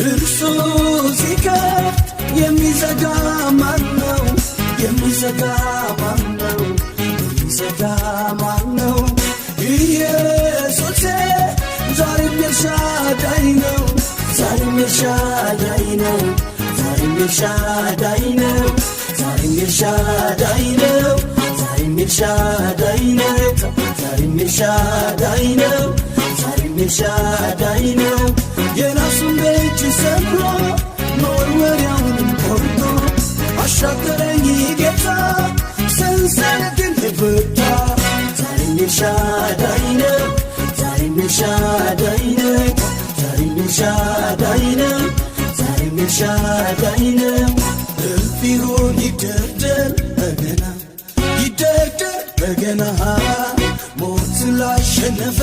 እርሱ ሲከፍት የሚዘጋ ማነው? የሚዘጋ ማነው? የሚዘጋ ማነው? ኢየሱስ ዛሬም ኤልሻዳይ ነው። ዛሬም ኤልሻዳይ ነው። ዛሬም ኤልሻዳይ ነው። ዛሬም ኤልሻዳይ ነው። ዛሬም ኤልሻዳይ ነው። ዛሬም ኤልሻዳይ ነው። ዛሬም ኤልሻዳይ ነው። የራሱን ደጅ ሰብሮ መወርወሪያውን ቆርጦ አሻገረኝ ጌታ ሰንሰለትን ፈታ። ዛሬም ኤልሻዳይ ነው። ዛሬም ኤልሻዳይ ነው። ዛሬም ኤልሻዳይ ነው። ዛሬም ኤልሻዳይ ነው። እልፍ ይሁን ይደርደር በገና ይደርደር በገና ሞት ላሸነፈ